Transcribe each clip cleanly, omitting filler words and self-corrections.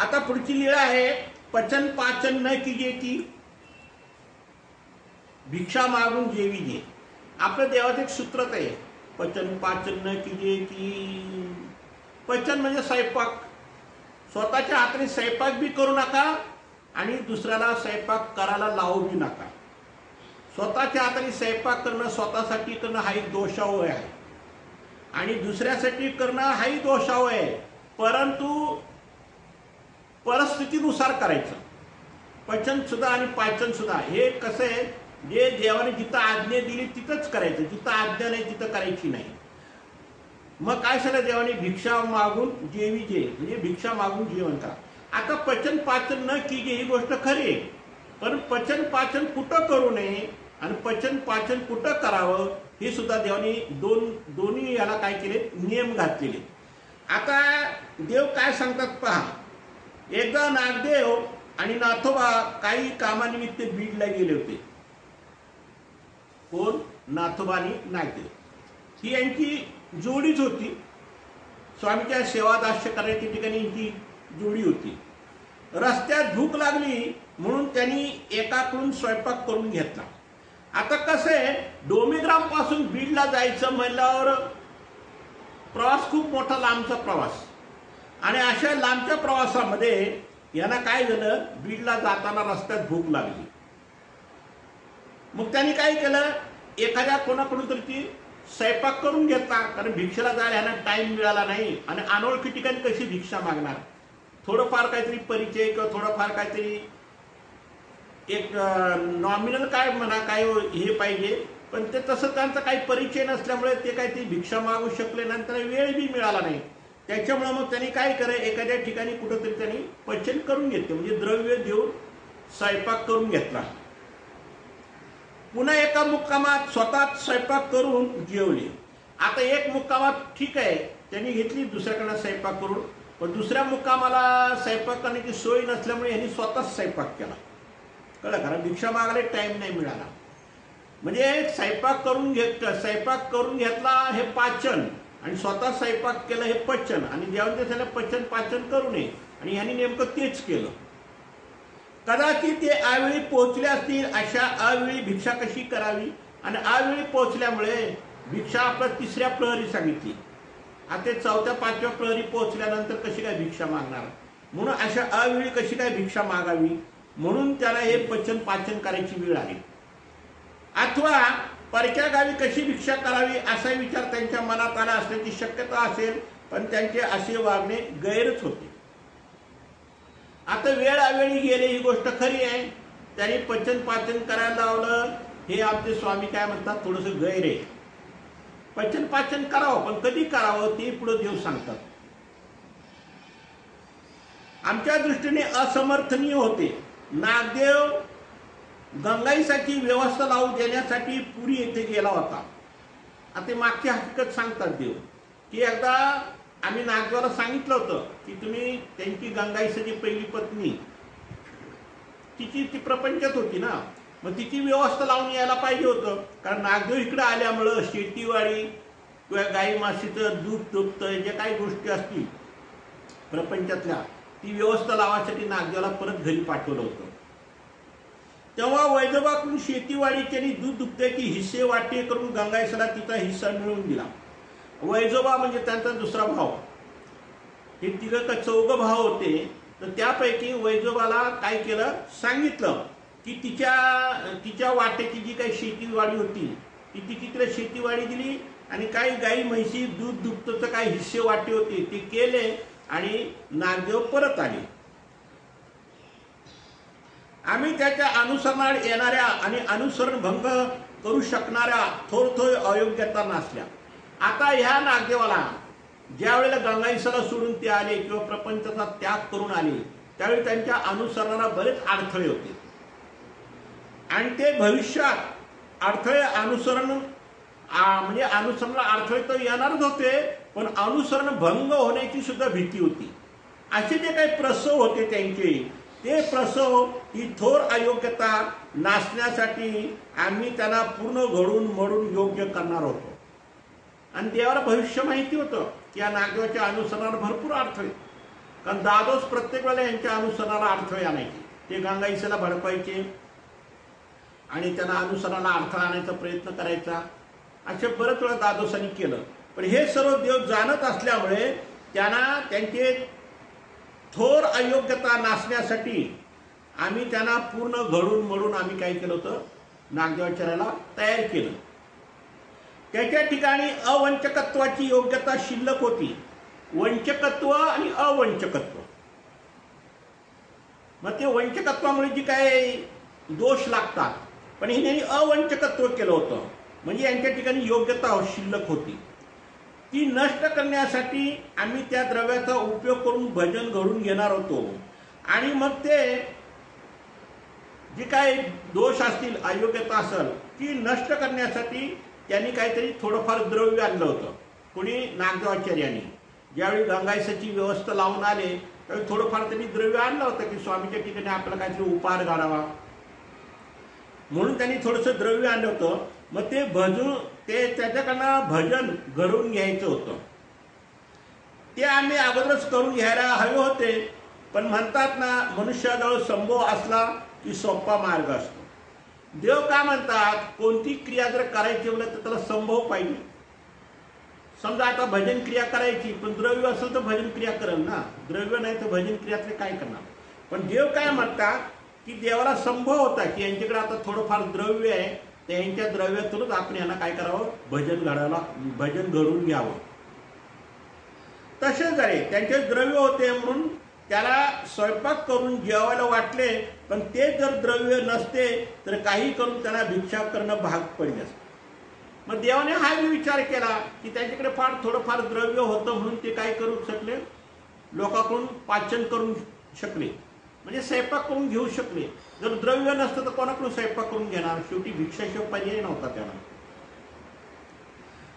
आता पुढची लीळा आहे, पचन पाचन न कीजे की भिक्षा मागून जेवी जे. आपल्या देवाचं एक सूत्रच आहे, पचन पाचन न कीजे की. पचन म्हणजे स्वयंपाक. स्वतःच्या हाताने स्वयंपाक बी करू नका आणि दुसऱ्याला स्वयंपाक करायला लावू बी नका. स्वतःच्या हाताने स्वयंपाक करणं, स्वतःसाठी करणं हा एक दोषावय आहे आणि दुसऱ्यासाठी करणं हाही दोषावय आहे. परंतु परिस्थितीनुसार करायचं. पचन सुद्धा आणि पाचन सुद्धा हे कसं आहे, जे देवाने जिथं आज्ञा दिली तिथंच करायचं, जिथं आज्ञा नाही तिथं करायची नाही. मग काय झालं, देवाने भिक्षा मागून जेवी जे म्हणजे भिक्षा मागून जेवण करा. आता पचन पाचन न कीजे ही गोष्ट खरी आहे, पण पचन पाचन कुठं करू नये आणि पचन पाचन कुठं करावं हे सुद्धा देवाने दोन्ही याला काय केले, नियम घातलेले. आता देव काय सांगतात पहा. एकदा नागदेव आणि नाथोबा काही कामानिमित्त बीडला गेले होते. कोण? नाथोबा आणि नागदेव ही यांची जोडीच होती. स्वामीच्या सेवा दास्य करायच्या ठिकाणी यांची जोडी होती. रस्त्यात भूक लागली म्हणून त्यांनी एकाकडून स्वयंपाक करून घेतला. आता कसं आहे, डोमेग्राम पासून बीडला जायचं म्हणल्यावर प्रवास खूप मोठा लांबचा प्रवास आणि अशा लांबच्या प्रवासामध्ये यांना काय झालं, बीडला जाताना रस्त्यात भूक लागली. मग त्यांनी काय केलं, एखाद्या कोणाकडून तरी ती स्वयंपाक करून घेतला. कारण भिक्षेला जायला यांना टाइम मिळाला नाही आणि अनोळखी ठिकाणी कशी भिक्षा मागणार. थोडंफार काहीतरी परिचय किंवा थोडंफार काहीतरी एक नॉमिनल काय म्हणा काय हे पाहिजे, पण ते तसं त्यांचा काही परिचय नसल्यामुळे ते काही ती भिक्षा मागू शकले नाही, त्यांना वेळ बी मिळाला नाही. त्याच्यामुळे मग त्यांनी काय करे, एखाद्या ठिकाणी कुठंतरी त्यांनी पचन करून घेतले, म्हणजे द्रव्य देऊन स्वयंपाक करून घेतला. पुन्हा एका मुक्कामात स्वतः स्वयंपाक करून जेवले. आता एक मुक्कामात ठीक आहे त्यांनी घेतली दुसऱ्याकडनं स्वयंपाक करून, पण दुसऱ्या मुक्कामाला स्वयंपाक करण्याची सोय नसल्यामुळे यांनी स्वतःच स्वयंपाक केला. कळलं, कारण भिक्षा मागायला टाइम नाही मिळाला. म्हणजे स्वयंपाक करून घेतला हे पाचन आणि स्वतः स्वयंपाक केलं हे पचन. आणि देवाने त्याला पचन पाचन करू नये आणि यांनी नेमकं तेच केलं. कदाचित ते अवेळी पोहोचले असतील. अशा अवेळी भिक्षा कशी करावी आणि अवेळी पोहोचल्यामुळे भिक्षा आपल्या तिसऱ्या प्रहरी सांगितली. आता चौथ्या पाचव्या प्रहरी पोहोचल्यानंतर कशी काय भिक्षा मागणार, म्हणून अशा अवेळी कशी काय भिक्षा मागावी, म्हणून त्याला हे पचन पाचन करायची वेळ आली. अथवा परक्या गावी कशी भिक्षा करावी असा विचार त्यांच्या मनात आला असण्याची शक्यता असेल, पण त्यांचे असे वागणे गैरच होते. आता वेळ अवेळी गेले ही गोष्ट खरी आहे, त्यांनी पचन पाचन करायला लावलं हे आमचे स्वामी काय म्हणतात, थोडंसं गैर आहे. पचन पाचन करावं, पण कधी करावं ते पुढे देव सांगतात. आमच्या दृष्टीने असमर्थनीय होते. नागदेव गंगाईसाठी व्यवस्था लावून देण्यासाठी पुरी येथे गेला होता. आता मागची हकीकत सांगतात देव की एकदा आम्ही नागदेवाला सांगितलं होतं की तुम्ही त्यांची गंगाईसाठी पहिली पत्नी तिची ती प्रपंचात होती ना, मग तिची व्यवस्था लावून यायला पाहिजे होतं. कारण नागदेव इकडे आल्यामुळं शेतीवाडी किंवा गाई माशीचं दूध दुभतं जे काही गोष्टी असतील प्रपंचातल्या ती व्यवस्था लावायसाठी नागदेवाला परत घरी पाठवलं होतं. तेव्हा वैजोबाकडून शेतीवाडीची आणि दूध दुभत्याची हिस्से वाटे करून गंगाईसला तिचा हिस्सा मिळवून दिला. वैजोबा म्हणजे त्यांचा दुसरा भाव. हे तिघं चौघ भाव होते, तर त्यापैकी वैजोबाला काय केलं, सांगितलं की तिच्या वाटेची जी काही शेतीवाडी होती ती तिला शेतीवाडी दिली आणि काही गाई म्हैशी दूध दुभतं काही हिस्से वाटे होते ते केले आणि नागदेव परत आले. आम्ही त्याच्या अनुसरणात येणाऱ्या आणि अनुसरण भंग करू शकणाऱ्या थोर अयोग्यता नसल्या. आता ह्या नागदेवाला ज्या वेळेला गंगाईसला सोडून ते आले किंवा प्रपंचाचा त्याग करून आले त्यावेळी त्यांच्या अनुसरणाला बरेच अडथळे होते आणि ते भविष्यात अडथळे अनुसरण म्हणजे अनुसरणाला अडथळे तर येणारच होते, पण अनुसरण भंग होण्याची सुद्धा भीती होती. असे जे काही प्रसव होते त्यांचे, ते प्रसव ही थोर अयोग्यता नासण्यासाठी आम्ही त्यांना पूर्ण घडून मडून योग्य करणार होतो. आणि देवाला भविष्य माहिती होतं की या नागदेवाच्या अनुसरणाला भरपूर अर्थ आहे. कारण दादोस प्रत्येक वेळेला यांच्या अनुसरणाला अडथळे आणायचे. ते गंगाईसेला भडकवायचे आणि त्यांना अनुसरणाला अडथळा आणायचा प्रयत्न करायचा. असे बरेच वेळा दादोसांनी केलं. पण हे सर्व देव जाणत असल्यामुळे त्यांना त्यांचे थोर अयोग्यता नासण्यासाठी आम्ही त्यांना पूर्ण घडून मळून आम्ही काय केलं होतं, नागदेवाचार्याला तयार केलं. त्याच्या ठिकाणी अवंचकत्वाची योग्यता शिल्लक होती. वंचकत्व आणि अवंचकत्व. मग ते वंचकत्वामुळे जी काय दोष लागतात, पण हिने अवंचकत्व केलं होतं. म्हणजे यांच्या ठिकाणी योग्यता शिल्लक होती. ती नष्ट करण्यासाठी आम्ही त्या द्रव्याचा उपयोग करून भजन घडून घेणार होतो. आणि मग ते जी काय दोष असतील, अयोग्यता असेल, ती नष्ट करण्यासाठी त्यांनी काहीतरी थोडंफार द्रव्य आणलं होतं. कोणी? नागदेवाचार्यांनी. ज्यावेळी गंगाईसाची व्यवस्था लावून आले त्यावेळी थोडंफार त्यांनी द्रव्य आणलं होतं की स्वामीच्या ठिकाणी आपल्याला काहीतरी उपहार घालावा म्हणून त्यांनी थोडंसं द्रव्य आणलं होतं. मग ते त्याच्याकडनं भजन घडवून घ्यायचं होतं. ते आम्ही अगोदरच करून घ्यायला हवे होते. पण म्हणतात ना, मनुष्याजवळ संभव असला की सोपा मार्ग असतो. देव काय म्हणतात, कोणती क्रिया जर करायची म्हणलं तर त्याला संभव पाहिजे. समजा आता भजन क्रिया करायची, पण द्रव्य असेल तर भजन क्रिया करेल ना. द्रव्य नाही तर भजन क्रियातले काय करणार. पण देव काय म्हणतात की देवाला संभव होता की यांच्याकडे आता थोडंफार द्रव्य आहे, त्यांच्या द्रव्यातूनच आपण यांना काय करावं, भजन घडवून घ्यावं. तसे झाले. त्यांचे द्रव्य होते म्हणून त्याला स्वयंपाक करून जेवायला वाटले. पण ते जर द्रव्य नसते तर काही करून त्यांना भिक्षा करणं भाग पडले असते. मग देवाने हा विचार केला की त्यांच्याकडे फार थोडंफार द्रव्य होतं म्हणून ते काय करू शकले, लोकांकडून पाचन करून शकले, म्हणजे स्वयंपाक करून घेऊ शकले. जर द्रव्य नसतं तर कोणाकडून स्वयंपाक करून घेणार. शेवटी भिक्षाशिवाय पर्याय नव्हता त्यांना.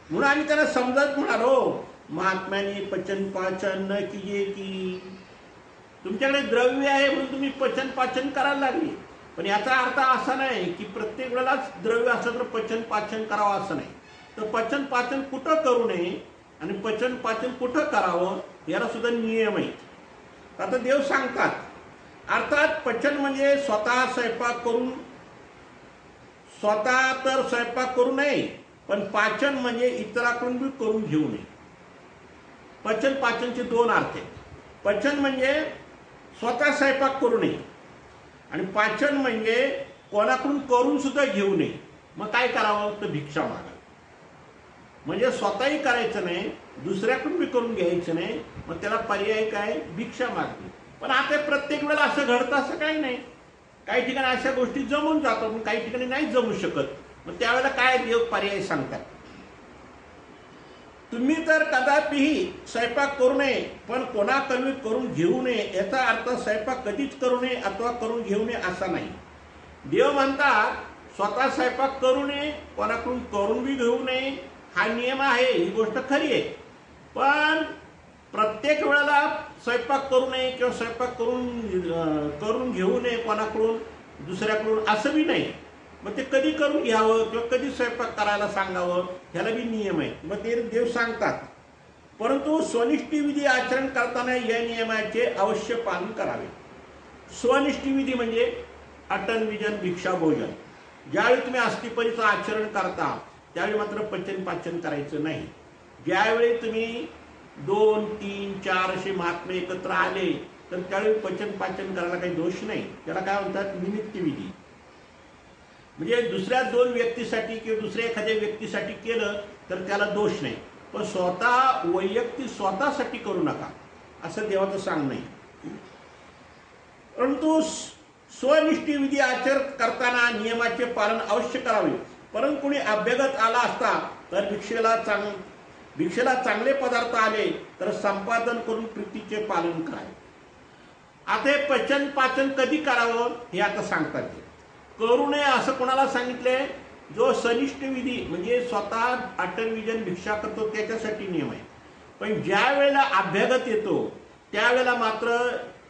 म्हणून आम्ही त्यांना समजत म्हणालो, महात्म्याने पचन पाचन न कीजे की. तुमच्याकडे द्रव्य आहे म्हणून तुम्ही पचन पाचन करायला लागली. पण याचा अर्थ असा नाही की प्रत्येक वेळेलाच द्रव्य असलं तर पचन पाचन करावं असं नाही. तर पचन पाचन कुठं करू नये आणि पचन पाचन कुठं करावं याला सुद्धा नियम आहेत. आता देव सांगतात. अर्थात पचन म्हणजे स्वतः स्वयंपाक करून, स्वतः तर स्वयंपाक करू नये, पण पाचन म्हणजे इतराकडून बी करून घेऊ नये. पचन पाचनचे दोन अर्थ आहेत. पचन म्हणजे स्वतः स्वयंपाक करू नये आणि पाचन म्हणजे कोणाकडून करून सुद्धा घेऊ नये. मग काय करावं, तर भिक्षा मागावी. म्हणजे स्वतःही करायचं नाही, दुसऱ्याकडून बी करून घ्यायचं नाही. मग त्याला पर्याय काय, भिक्षा मागणे. पण आता प्रत्येक वेळेला असं घडतं असं काही नाही. काही ठिकाणी अशा गोष्टी जमून जातात, पण काही ठिकाणी नाही जमू शकत. मग त्यावेळेला काय देव पर्याय सांगतात, तुम्ही तर कदापिही स्वयंपाक करू नये, पण कोणाकडून करून घेऊ नये. याचा अर्थ स्वयंपाक कधीच करू नये अथवा करून घेऊ नये असा नाही. देव म्हणतात स्वतः स्वयंपाक करू नये, कोणाकडून करून बी घेऊ नये. हा नियम आहे, ही गोष्ट खरी आहे. पण प्रत्येक वेळेला स्वयंपाक करू नये किंवा स्वयंपाक करून घेऊ नये कोणाकडून, दुसऱ्याकडून, असं बी नाही. मग ते कधी करून घ्यावं किंवा कधी स्वयंपाक करायला सांगावं ह्याला बी नियम आहे. मग ते देव सांगतात. परंतु स्वनिष्ठी विधी आचरण करताना या नियमाचे अवश्य पालन करावे. स्वनिष्ठी विधी म्हणजे अटन विजन भिक्षा भोजन. ज्यावेळी तुम्ही अस्थिपरीचं आचरण करता त्यावेळी मात्र पचन पाचन करायचं नाही. ज्यावेळी तुम्ही 2, 3, 4 असे महात्मे एकत्र आले तर त्यावेळी पचन पाचन करायला काही दोष नाही. त्याला काय म्हणतात, निमित्त विधी. म्हणजे दुसऱ्या 2 व्यक्तीसाठी किंवा दुसऱ्या एखाद्या व्यक्तीसाठी केलं तर त्याला दोष नाही. पण स्वतः वैयक्तिक स्वतःसाठी करू नका असं देवाचं सांगणं आहे. परंतु स्वनिष्ठी विधी आचरण करताना नियमाचे पालन अवश्य करावे. परंतु कोणी अभ्यागत आला असता तर भिक्षेला चांगले पदार्थ आले तर संपादन करून प्रीतीचे पालन करावे. आता हे पचन पाचन कधी करावं हे आता सांगतात. करू नये असं कोणाला सांगितले, जो सनिष्ठ विधी म्हणजे स्वतः अटन विजन भिक्षा करतो त्याच्यासाठी नियम आहे. पण ज्या वेळेला अभ्यागत येतो त्यावेळेला मात्र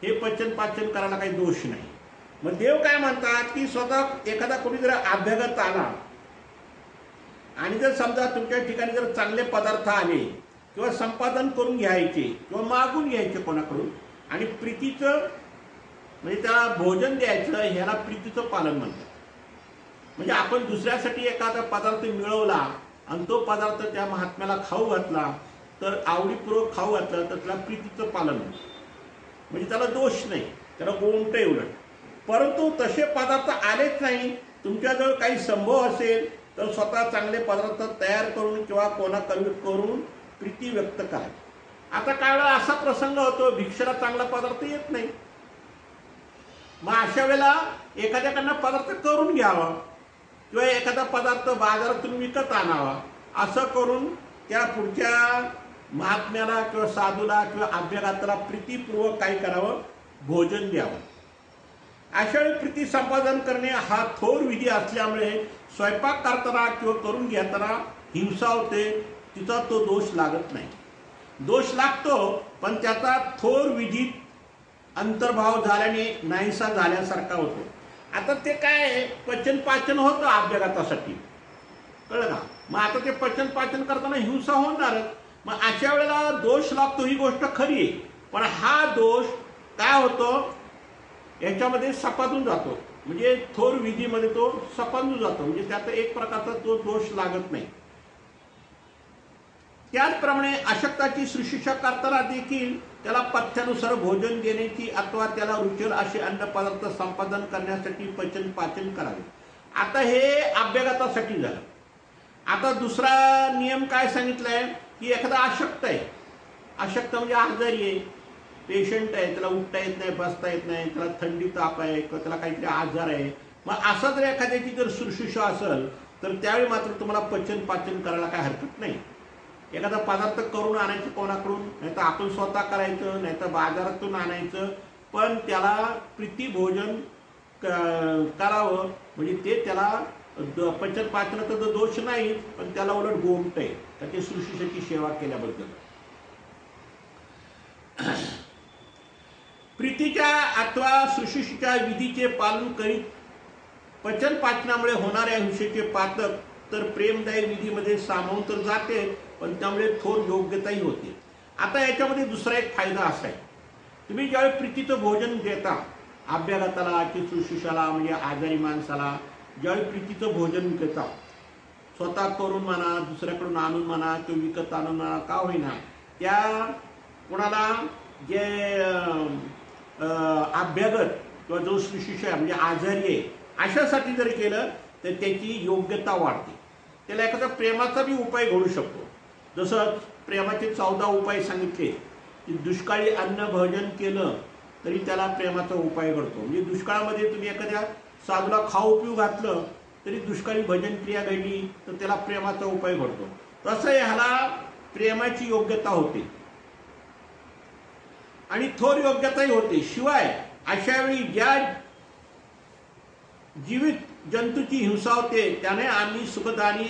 हे पचन पाचन करायला काही दोष नाही. मग देव काय म्हणतात की स्वतः एखादा कोणी जर अभ्यागत आला आणि जर समजा तुमच्या ठिकाणी जर चांगले पदार्थ आले किंवा संपादन करून घ्यायचे किंवा मागून घ्यायचे कोणाकडून, आणि प्रीतीचं म्हणजे त्याला भोजन द्यायचं ह्याला प्रीतीचं पालन म्हणतात. म्हणजे आपण दुसऱ्यासाठी एखादा पदार्थ मिळवला आणि तो पदार्थ त्या महात्म्याला खाऊ घातला, तर आवडीपूर्वक खाऊ घातला तर त्याला प्रीतीचं पालन म्हणतात. म्हणजे त्याला दोष नाही, त्याला गोमटे उलट. परंतु तसे पदार्थ आलेच नाही, तुमच्याजवळ काही संभव असेल तर स्वतः चांगले पदार्थ तयार करून किंवा कोणाकडून करून प्रीती व्यक्त करा. आता काय वेळा असा प्रसंग होतो भिक्षेला चांगला पदार्थ येत नाही, मग अशा वेळेला एखाद्याकडनं पदार्थ करून घ्यावा किंवा एखादा पदार्थ बाजारातून विकत आणावा. असं करून त्या पुढच्या महात्म्याला किंवा साधूला किंवा अभ्यागताला प्रीतीपूर्वक काय करावं, भोजन द्यावं. अशा वेळी प्रीती संपादन करणे हा थोर विधी असल्यामुळे स्वयंपाक करताना किंवा करून घेताना हिंसा होते, तिचा तो दोष लागत नाही. दोष लागतो पण त्याचा थोर विधीत अंतर्भाव झाल्याने नाहीसा झाल्यासारखा होतो. आता ते काय पचन पाचन होतं अभ्यागतासाठी, कळलं का? मग आता ते पचन पाचन करताना हिंसा होणारच. मग अशा वेळेला दोष लागतो, ही गोष्ट खरी आहे. पण हा दोष काय होतो याच्यामध्ये सपादून जातो, म्हणजे थोर विधीमध्ये तो सपादून जातो, म्हणजे त्यात एक प्रकारचा तो दोष लागत नाही. त्याचप्रमाणे अशक्ताची शुश्रूषा करताना देखील त्याला पथ्यानुसार भोजन देण्याची अथवा त्याला रुचेल असे अन्न पदार्थ संपादन करण्यासाठी पचन पाचन करावे. आता हे अभ्यागतासाठी झालं. आता दुसरा नियम काय सांगितलाय की एखादा अशक्त आहे, अशक्त म्हणजे आजारी आहे, पेशंट आहे, त्याला उठता येत नाही, बसता येत नाही, त्याला थंडी ताप आहे किंवा त्याला काहीतरी आजार आहे. मग असं जर एखाद्याची जर शुश्रूषा असेल तर त्यावेळी मात्र तुम्हाला पचन पाचन करायला काय हरकत नाही. एखादा पदार्थ करून आणायचं कोणाकडून, नाही तर आपण स्वतः करायचं, नाही तर बाजारातून आणायचं, पण त्याला प्रीती भोजन करावं. म्हणजे ते त्याला पचन पाचनाचा तर दोष नाही, पण त्याला उलट गोमट आहे त्याची शुश्रूषेची सेवा केल्याबद्दल. प्रीतीच्या अथवा शुश्रूषेच्या विधीचे पालन करीत पचन पाचनामुळे होणाऱ्या हिंसेचे पातक तर प्रेमदायी विधीमध्ये सामावून तर जाते, पण त्यामुळे थोर योग्यताही होते. आता याच्यामध्ये दुसरा एक फायदा असा आहे, तुम्ही ज्यावेळी प्रीतीचं भोजन देता अभ्यागताला की शुश्रूषाला म्हणजे आजारी माणसाला, ज्यावेळी प्रीतीचं भोजन देता स्वतः करून म्हणा, दुसऱ्याकडून आणून म्हणा किंवा विकत आणून म्हणा, का होईना, त्या कोणाला जे अभ्यागत किंवा जो शुश्रूषा म्हणजे आजारी आहे अशासाठी जर केलं तर त्याची योग्यता वाढते. त्याला एखादा प्रेमाचा बी उपाय घडू शकतो. जसं प्रेमाचे 14 उपाय सांगितले की दुष्काळी अन्न भोजन केलं तरी त्याला प्रेमाचा उपाय घडतो. म्हणजे दुष्काळामध्ये तुम्ही एखाद्या साधूला खाऊ पिऊ घातलं तरी दुष्काळी भजन क्रिया घडली तर त्याला प्रेमाचा उपाय घडतो. तसं ह्याला प्रेमाची योग्यता होते आणि थोर योग्यताही होते. शिवाय अशा वेळी ज्या जीवित जंतूची हिंसा होते त्याने आम्ही सुखदानी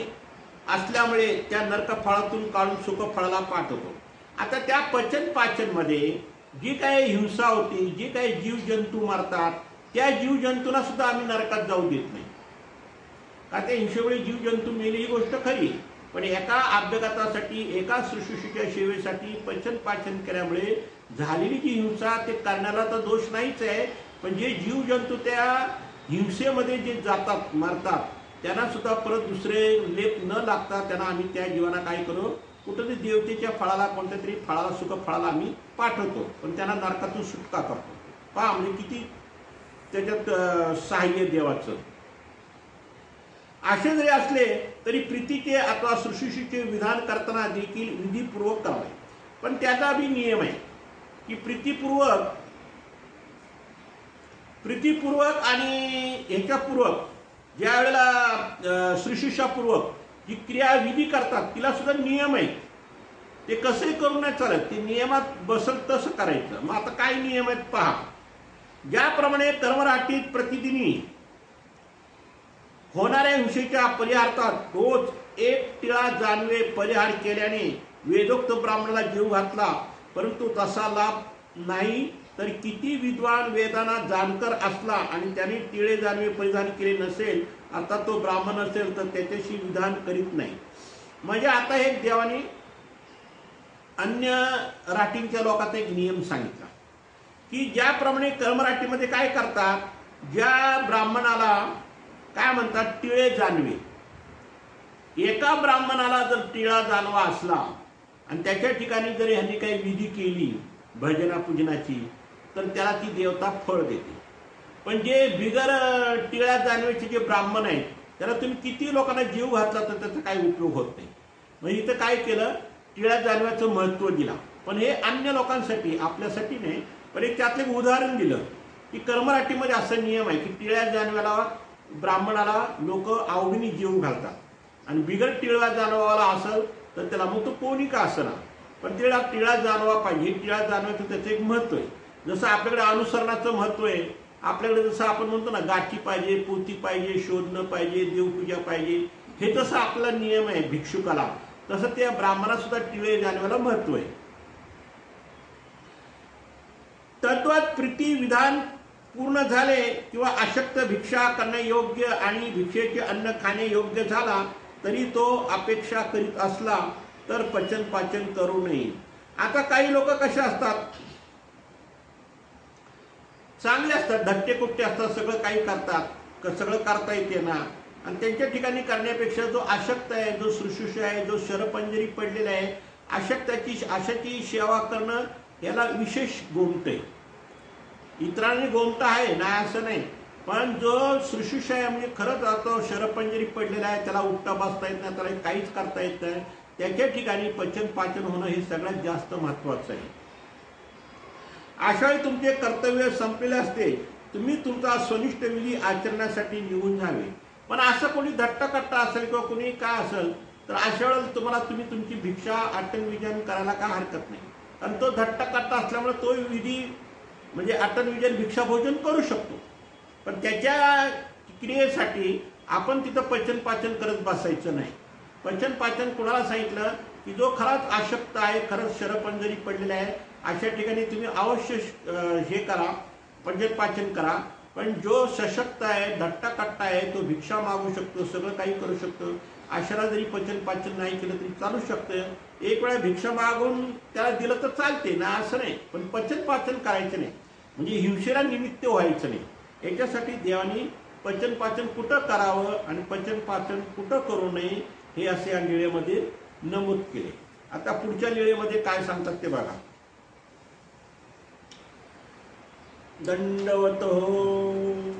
असल्यामुळे त्या नरक फळातून काढून सुख फळाला पाठवतो. आता त्या पचन पाचन मध्ये जी काही हिंसा होती, जी काही जीवजंतू मारतात त्या जीवजंतूंना सुद्धा आम्ही नरकात जाऊ देत नाही. का त्या हिंसेमुळे जीवजंतू मेले ही गोष्ट खरी, पण एका अभ्यागतासाठी एका शुश्रूषेच्या सेवेसाठी पचन पाचन केल्यामुळे झालेली जी हिंसा ते करण्याला तर दोष नाहीच आहे, पण जे जीवजंतू त्या हिंसेमध्ये जे जातात मारतात त्यांना सुद्धा परत दुसरे लेप न लागता त्यांना आम्ही त्या जीवाना काय करू, कुठंतरी देवतेच्या फळाला कोणत्या तरी फळाला सुख फळाला आम्ही पाठवतो, पण त्यांना नरकातून सुटका करतो. पहा म्हणजे किती त्याच्यात सहाय्य देवाचं. असे जरी असले तरी प्रीतीचे अथवा शुश्रूषेचे विधान करताना देखील विधीपूर्वक करावे. पण त्याचा बी नियम आहे की प्रीतीपूर्वक आणि ह्याच्यापूर्वक ज्या वेळेला शुश्रूषापूर्वक जी क्रिया विधी करतात तिला सुद्धा नियम आहे. ते कसंही करू नाही चालत, ते नियमात बसल तसं करायचं. मग आता काय नियम आहेत पहा. ज्याप्रमाणे कर्मराटीत प्रतिदिनी होणाऱ्या हिंसेच्या परिहारात रोज 1 टिळा जानवे परिहार केल्याने वेदोक्त ब्राह्मणाला जीव घातला, परंतु तसा लाभ नाही तर किती विद्वान वेदांना जाणकर असला आणि त्याने टिळे जानवे परिधान केले नसेल, आता तो ब्राह्मण असेल तर त्याच्याशी विधान करीत नाही. म्हणजे आता एक देवाने अन्य राटींच्या लोकांचा एक नियम सांगितला की ज्याप्रमाणे कर्मराटीमध्ये काय करतात, ज्या ब्राह्मणाला काय म्हणतात टिळे जानवे, एका ब्राह्मणाला जर टिळा जानवा असला आणि त्याच्या ठिकाणी जर ह्यांनी काही विधी केली भजना पूजनाची, तर त्याला ती देवता फळ देते. पण जे बिगर टिळा जानवेचे जे ब्राह्मण आहेत त्याला तुम्ही किती लोकांना जीव घातला तर त्याचा काही उपयोग होत नाही. मग इथं काय केलं, टिळा जानव्याचं महत्त्व दिला. पण हे अन्य लोकांसाठी, आपल्यासाठी नाही. पण एक त्यातलं एक उदाहरण दिलं की कर्मराटीमध्ये असा नियम आहे की टिळ्या जानव्याला ब्राह्मणाला लोक आवडीने जीव घालतात आणि बिगर टिळा जानवाला असेल तर त्याला मग तो कोणी का असना, पण त्याला टिळा जानवा पाहिजे. टिळा जानवाचं त्याचं एक महत्त्व आहे. जसं आपल्याकडे अनुसरणाचं महत्त्व आहे, आपल्याकडे जसं आपण म्हणतो ना गाठी पाहिजे, पोथी पाहिजे, शोधणं पाहिजे, देवपूजा पाहिजे, हे तसं आपला नियम आहे भिक्षुकाला, तसं त्या ब्राह्मणाला सुद्धा टिळे जानवाला महत्त्व आहे. तद्वत प्रीती विधान पूर्ण झाले किंवा अशक्त भिक्षा करणे योग्य आणि भिक्षेचे अन्न खाणे योग्य झाला तरी तो अपेक्षा करीत असला तर पचन पाचन करू नये. आता काही लोक कसे असतात, चांगले असतात, धट्टे कुट्टे असतात, सगळं काही करतात, सगळं करता येते ना, आणि त्यांच्या ठिकाणी करण्यापेक्षा जो अशक्त आहे, जो शुश्रूषा आहे, जो शरपंजरी पडलेला आहे, अशाची सेवा करणं याला विशेष गोमते. इतरांनी गोमत आहे नाही असं नाही, पण जो शुश्रूषा आहे म्हणजे खरंच तो शरपंजरी पडलेला आहे, त्याला उठता बसता येत नाही, त्याला काहीच करता येत नाही, त्याच्या ठिकाणी पचन पाचन होणं हे सगळ्यात जास्त महत्वाचं आहे. अशावेळी तुमचे कर्तव्य संपलेले असते, तुम्ही तुमचा स्वनिष्ठ विधी आचरण्यासाठी निघून जावे. पण असं कोणी धट्टाकट्टा असेल किंवा कोणी काय असेल तर अशा वेळेला तुम्हाला तुम्ही तुमची भिक्षा आटन विजन करायला काय हरकत नाही. आणि तो धट्टाकट्टा असल्यामुळे तो विधी म्हणजे आटन विजन भिक्षा भोजन करू शकतो. पण त्याच्या क्रियेसाठी आपण तिथं पचन पाचन करत बसायचं नाही. पचन पाचन कुणाला सांगितलं की जो खराच अशक्त आहे, खरंच शरपंजरी पडलेला आहे, अशा ठिकाणी तुम्ही अवश्य हे करा, पचन पाचन करा. पण जो सशक्त आहे, धट्टाकट्टा आहे, तो भिक्षा मागू शकतो, सगळं काही करू शकतो, अशाला जरी पचन पाचन नाही केलं तरी चालू शकतं. एक वेळा भिक्षा मागून त्याला दिलं तर चालते ना, असं नाही, पण पचन पाचन करायचं नाही, म्हणजे हिंसेला निमित्त व्हायचं नाही. याच्यासाठी देवानी पचन पाचन कुठं करावं आणि पचन पाचन कुठं करू नये हे असे या लीळेमध्ये नमूद केले. आता पुढच्या लीळेमध्ये काय सांगतात ते बघा. दंडवत हो.